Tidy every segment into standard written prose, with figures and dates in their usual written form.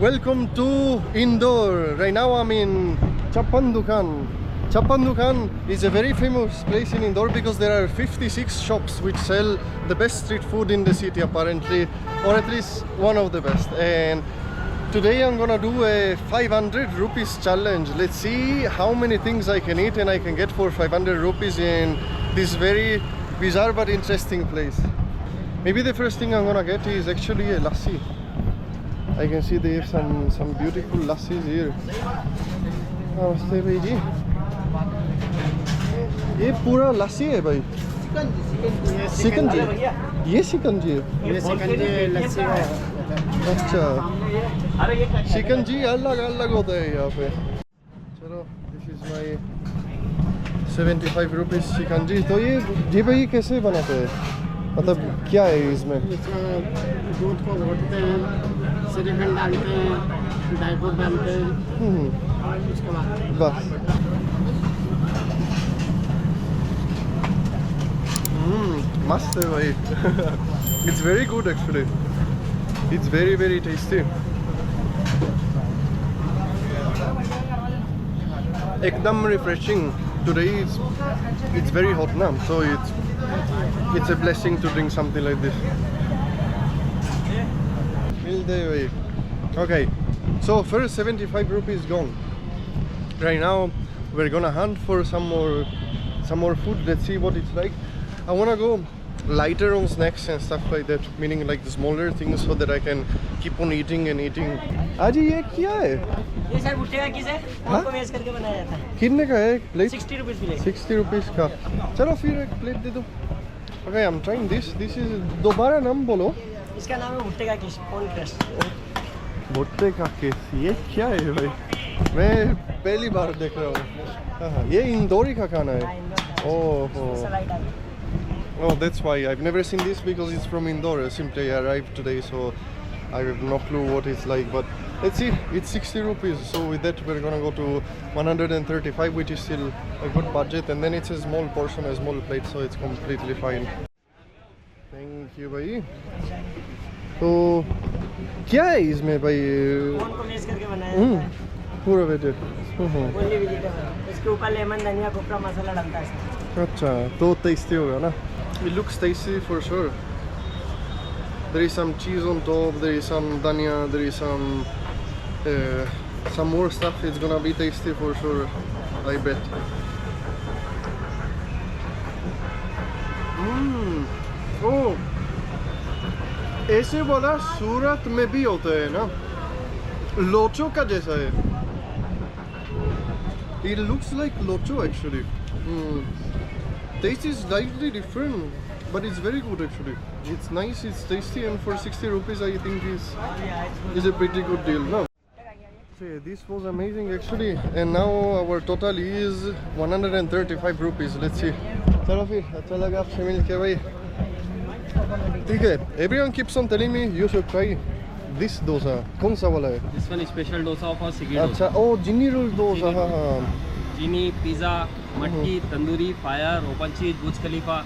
Welcome to Indore. Right now I'm in Chappan Dukan. Chappan Dukan is a very famous place in Indore because there are 56 shops which sell the best street food in the city apparently, or at least one of the best. And today I'm gonna do a 500 rupees challenge. Let's see how many things I can eat and I can get for 500 rupees in this very bizarre but interesting place. Maybe the first thing I'm gonna get is actually a lassi. I can see they have some beautiful lassis here. नमस्ते भाई जी, ये पूरा लस्सी है भाई? सिकंजी, ये सिकंजी है? ये सिकंजी लस्सी है। अच्छा, सिकंजी अलग अलग होता है यहाँ पे। चलो, this is my 75 rupees shikanji. तो ये भाई कैसे बनाते हैं? मतलब क्या है इसमें? दूध को घोटते हैं, श्रीखंड डालते हैं, ड्राई फ्रूट डालते हैं, और उसके बाद बस। मस्त है भाई। It's very good actually. It's very tasty. एकदम refreshing. Today it's very hot now, so it's a blessing to drink something like this. Okay, so first 75 rupees gone. Right now we're gonna hunt for some more food. Let's see what it's like. I wanna go lighter on snacks and stuff like that, meaning like the smaller things, so that I can keep on eating and eating. आज ये क्या है? ये sir भुट्टे का किस है? आपको मैश करके बनाया जाता है। कितने का है प्लेट? 60 रुपीस मिलेगा। 60 rupees का। चलो फिर एक प्लेट दे दो। Okay, I'm trying this. This is दोबारा नाम बोलो। इसका नाम है भुट्टे का किस, कॉर्न क्रश। भुट्टे का केस, ये क्या है भाई? मैं पहली बार देख रहा हूँ। हाँ, ये इंदौरी का खाना है। Oh, that's why I've never seen this, because it's from Indore. Simply arrived today, so I have no clue what it's like. But let's see, it's 60 rupees. So with that, we're gonna go to 135, which is still a good budget. And then it's a small portion, a small plate, so it's completely fine. Thank you, भाई। तो क्या है इसमें भाई? Corn को mash करके बनाया जाता है। पूरा वेजिटेबल। Only vegetable. इसके ऊपर लेमन, धनिया, कोपरा मसाला डलता है। अच्छा, तो tasty होगा ना? It looks tasty for sure. There is some cheese on top, there is some dhania, there is some more stuff. It's gonna be tasty for sure, I bet. Oh, ऐसे वाला सूरत में भी होता है ना? लोचो का जैसा है। It looks like locho actually. Taste is slightly different, but it's very good actually. It's nice, it's tasty, and for 60 rupees I think is a pretty good deal, no? See, this was amazing actually, and now our total is 135 rupees. Let's see. चलो फिर, अच्छा लगा आपसे मिलके भाई। ठीक है, everyone keeps on telling me you should try this dosa. कौन सा वाला है? This one is special dosa of our Sigiri. अच्छा, oh, Ginny roll dosa, हाँ हाँ। चीनी, पिज़्ज़ा, मटकी, तंदूरी, फायर, ओपन चीज, बुर्ज खलीफा।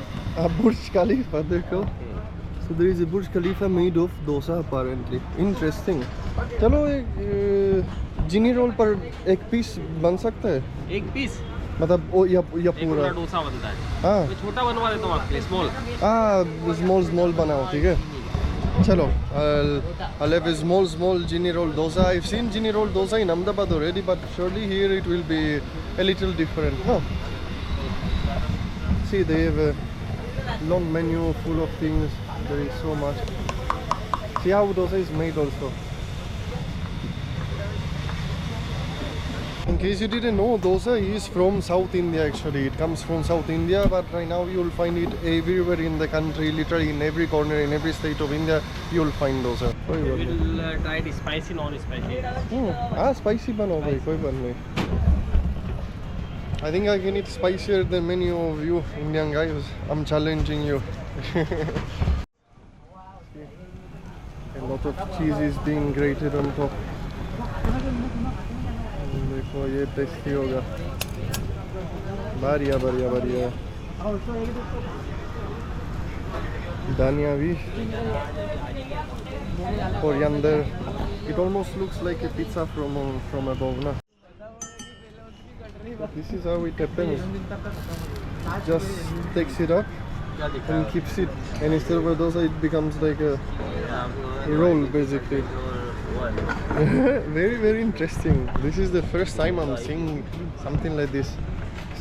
Burj Khalifa, देखो। So there is a Burj Khalifa made of dosa apparently. Interesting. चलो एक जिनी रोल पर एक पीस बन सकता है? एक पीस मतलब ओ या एक पूरा? पूरा डोसा बनता है। हाँ। मैं छोटा बनवा देता हूँ आपके लिए, स्मॉल। स्मॉल बनाओ, ठीक है? चलो, I'll have a small Ginny roll dosa. I've seen Ginny roll dosa in Ahmedabad already, but surely here it will be a little different. Huh? See, they have a long menu full of things. There is so much. See how dosa is made also. In case you didn't know, dosa is from South India actually. It comes from South India, but right now you'll find it everywhere in the country. Literally in every corner, in every state of India, you'll find dosa. We'll try it spicy, non-spicy. Spicy बनाओ भाई, कोई बात नहीं. I think I can eat spicier than many of you Indian guys. I'm challenging you. A lot of cheese is being grated on top. देखो ये tasty होगा। बढ़िया। धनिया भी, coriander, It almost looks like a pizza from above, na? This is how it happens. Just takes it up and keeps it, and instead of a dosa, it becomes like a roll, basically. Very, very interesting. This is the first time I'm seeing something like this.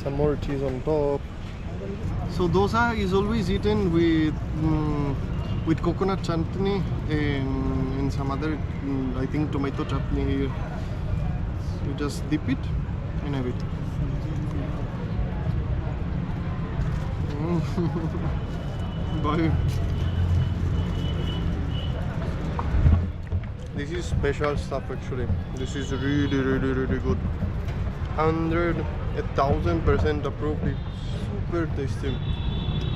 Some more cheese on top. So dosa is always eaten with coconut chutney and some other, I think, tomato chutney here. You just dip it and have it. Bye. This is special stuff actually. This is really, really, really good. 1,000% approved. It's super tasty.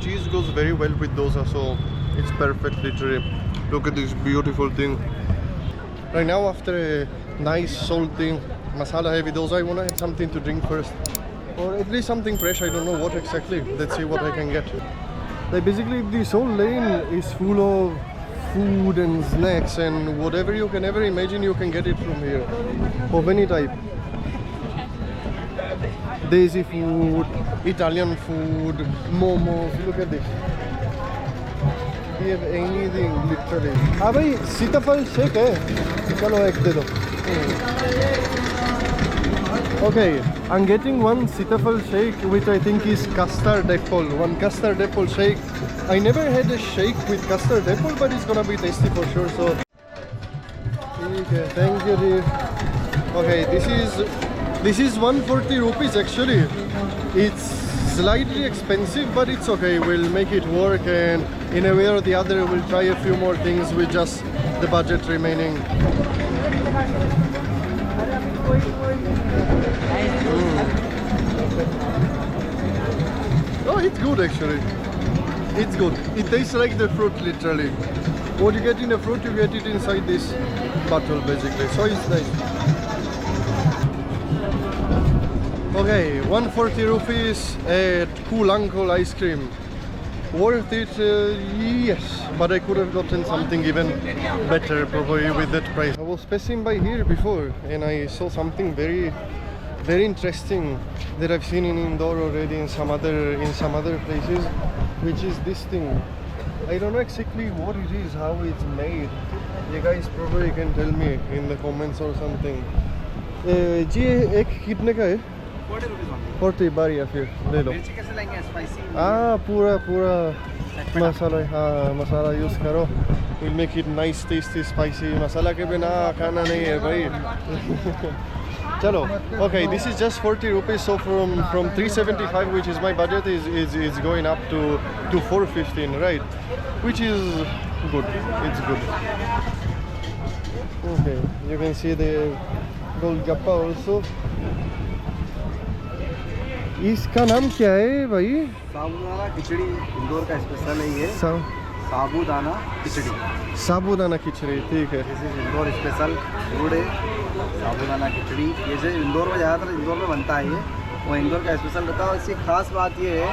Cheese goes very well with dosa, so it's perfect literally. Look at this beautiful thing. Right now, after a nice salty masala heavy dosa, I want to have something to drink first, or at least something fresh. I don't know what exactly. Let's see what I can get. Like basically, this whole lane is full of food and snacks and whatever you can ever imagine, you can get it from here, of any type. Desi food, Italian food, momos. Look at this. We have anything literally. हाँ भाई सीताफल shake है, चलो एक दे दो. Okay, I'm getting one सीताफल shake, which I think is custard apple. One custard apple shake. I never had a shake with custard apple, but it's gonna be tasty for sure. So, okay, thank you, dear. Okay, this is 140 rupees actually. It's slightly expensive, but it's okay. We'll make it work, and in a way or the other, we'll try a few more things with just the budget remaining. Oh, it's good actually. It's good. It tastes like the fruit literally. What you get in the fruit, you get it inside this bottle basically. So it's nice. Okay, 140 rupees at Cool Uncle ice cream. Worth it? Yes, but I could have gotten something even better probably with that price. I was passing by here before and I saw something very, very interesting that I've seen in Indore already in some other places, which is this thing. I don't know exactly what it is, how it's made. You guys probably can tell me in the comments or something. जी एक कितने का है? 40 rupees only. 40 बारी या फिर ले लो. मिर्ची कैसे लेंगे? स्पाइसी? हाँ पूरा मसाला, हाँ मसाला यूज़ करो. We'll make it nice, tasty, spicy. मसाला के बिना खाना नहीं है भाई. Chalo. Okay, this is just 40 rupees. So from 375, which is my budget, is going up to 415, right? Which is good. It's good. Okay, you can see the Golgappa also. इसका नाम क्या है भाई? साबूदाना खिचड़ी इंदौर का स्पेशल है ये. साबूदाना खिचड़ी. साबूदाना खिचड़ी, ठीक है. This is Indore special food है. साबूदाना खिचड़ी ये जो इंदौर में ज़्यादातर इंदौर में बनता है, ये वो इंदौर का स्पेशल रहता है. और इसकी खास बात ये है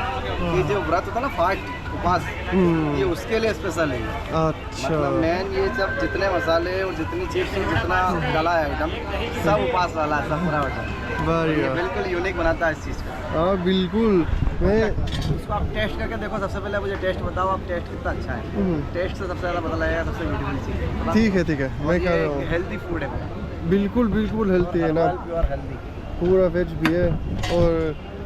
कि जो व्रत होता है ना, फास्ट उपास, ये उसके लिए स्पेशल है. अच्छा. मतलब मेन ये सब जितने मसाले और जितनी चिप्स जितना डाला है आइटम, सब उपास वाला है, सब पूरा वजन. बढ़िया. बिल्कुल यूनिक बनाता है इस चीज़ को. हाँ बिल्कुल. मैं इसको आप टेस्ट करके देखो. सबसे पहले मुझे टेस्ट बताओ, आप टेस्ट कितना अच्छा है. टेस्ट से सबसे ज़्यादा पता लगेगा सबसे ब्यूटीफुल चीज़. ठीक है मैं कर रहा हूँ. हेल्दी फूड है. बिल्कुल हेल्थी है ना. Pure healthy. पूरा वेज भी है. और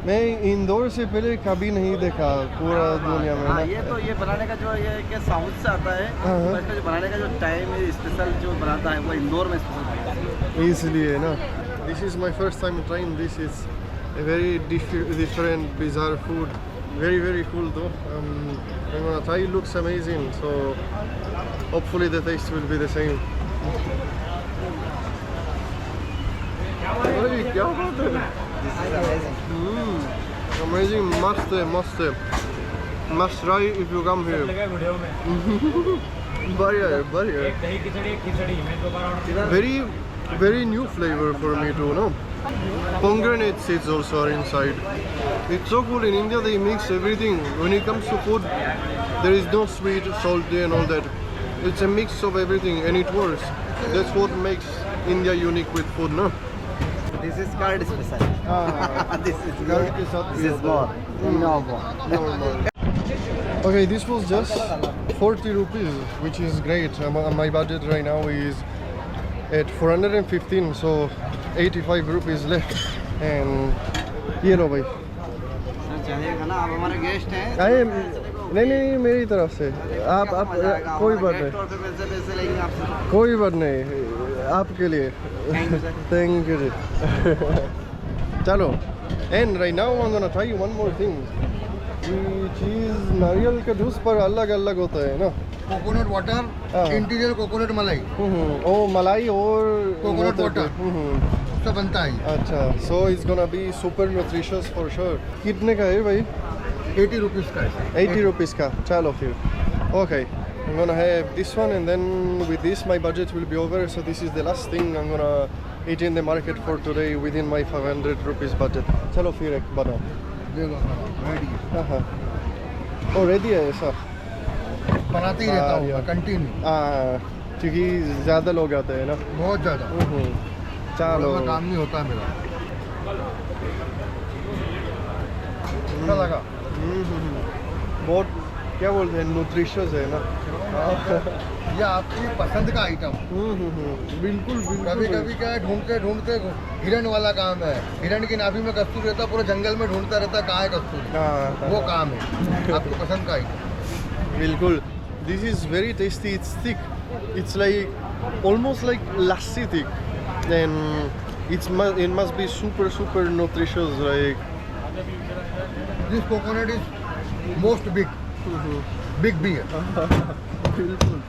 मैं इंदौर से पहले कभी नहीं देखा पूरा दुनिया में. हाँ, ये बनाने का जो ये कि साउथ से आता है, तो इसका जो बनाने का जो टाइम है, स्पेशल जो बनाता है वो इंदौर में स्पेशल बनाता है. इसलिए ना. This is my first time trying this. It's a very different, bizarre food. Very, very cool though. I'm gonna try. It looks amazing. So hopefully the taste will be the same. Hey, क्या बात है? This is amazing. Amazing. Must try if you come here. बढ़िया. Very new flavor for me too, no? Pomegranate seeds also are inside. It's so cool. In India they mix everything. When it comes to food, there is no sweet, salty and all that. It's a mix of everything and it works. That's what makes India unique with food, no? This is curd special. Ah, This is curd के साथ भी This is होता है। more. Normal. Okay, this was just 40 rupees, which is great. My budget right now is at 415, so 85 rupees left. And ये लो भाई। चलेगा ना, आप हमारे गेस्ट हैं। अरे नहीं मेरी तरफ से आप कोई बात नहीं, पैसे लेंगे आपसे। कोई बात नहीं, आपके लिए। Thank you जी। चलो, and right now I'm gonna try one more thing, which is नारियल का जूस पर अलग अलग होता है ना? कोकोनट वाटर, हाँ। इंटीरियर कोकोनट मलाई, ओ मलाई और कोकोनट वाटर उससे बनता है। अच्छा, so it's gonna be super nutritious for sure. कितने का है भाई? 80 रुपीज़ का है। 80 rupees का, चलो फिर। Okay, I'm gonna have this one, and then with this my budget will be over. So this is the last thing I'm gonna eat in the market for today within my 500 rupees budget. चलो फिर एक बनाओ। देखो ready है। हाँ ओ ready है ऐसा? बनाते ही रहता हाँ, हूँ यार। कंटिन्यू, क्योंकि ज़्यादा लोग आते हैं ना। बहुत ज़्यादा। चलो। रोज़ का काम नहीं होता है मेरा। अच्छा लगा। बहुत क्या बोलते हैं, न्यूट्रिशियस है ना। ये आपकी पसंद का आइटम। बिल्कुल कभी बिल्कुल। कभी क्या है, ढूंढते ढूंढते हिरण वाला काम है। हिरण की नाभि में कस्तूरी रहता, पूरे जंगल में ढूंढता रहता कहाँ है कस्तूरी। हाँ, वो काम है आपकी पसंद का आइटम। बिल्कुल। This is very tasty. It's thick. It's like almost like lassi thick, and it must be super nutritious. Like this coconut is most big, big भी है। बिल्कुल।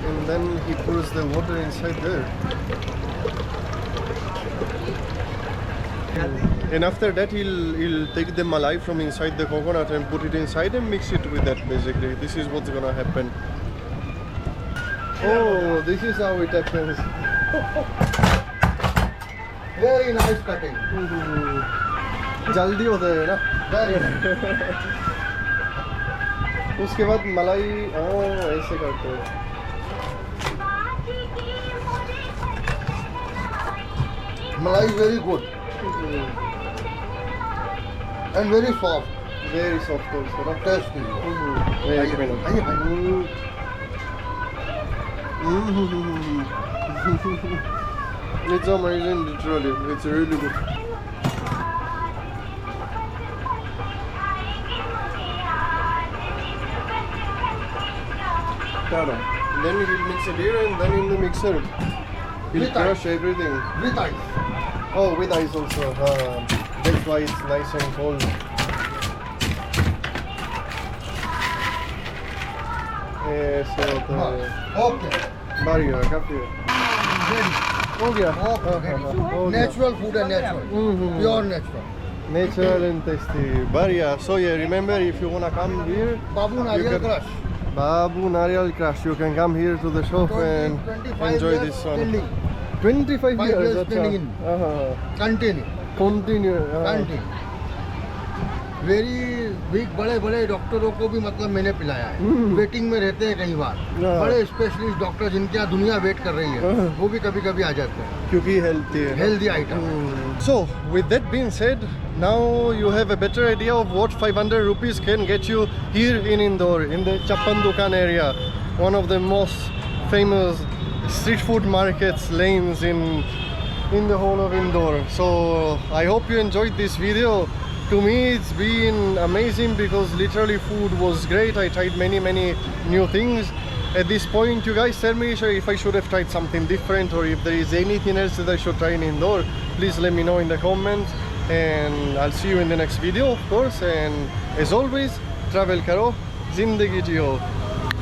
And then he pours the water inside there. And after that he'll take the malai from inside the coconut and put it inside and mix it with that basically. This is what's gonna happen. Oh, this is how it happens. Very nice cutting, जल्दी होता है ना। Very उसके बाद मलाई ऐसे करते हैं। मलाई very good and very soft, Very soft also, ना? टेस्टी। एक मिनट। आइए, It's amazing, literally. It's really good. Claro. Then you will mix it here and then in the mixer. You'll With crush everything. With ice. Oh, with ice also. That's why it's nice and cold. ऐसे होता है। Okay, बढ़िया, काफी है। हो गया। हाँ, हाँ, हाँ, हो गया। नेचुरल फूड है, natural, pure natural. Natural and tasty. Barya. So yeah, remember if you wanna come here, Babu You नारियल can- crush, Babu Nariyal Crush, you can come here to the shop and 25 enjoy years this one. standing, 25 5 years. years अच्छा. standing in. Continue, Continue. Continue. Very big, बड़े बड़े डॉक्टरों को भी मतलब मैंने पिलाया है। वेटिंग में रहते हैं कई बार, हाँ। बड़े स्पेशलिस्ट डॉक्टर जिनके यहाँ दुनिया वेट कर रही है, हाँ। वो भी कभी कभी आ जाते हैं। क्योंकि healthy है. Healthy item. So, with that being said, now you have a better idea of what 500 rupees can get you here in Indore, in the Chappan Dukan area, one of the most famous street food markets lanes in the whole of Indore. So, I hope you enjoyed this video. To me, it's been amazing because literally food was great. I tried many new things. At this point, you guys tell me if I should have tried something different or if there is anything else that I should try in Indore. Please let me know in the comments, and I'll see you in the next video, of course. And as always, travel karo, zindagi jiyo.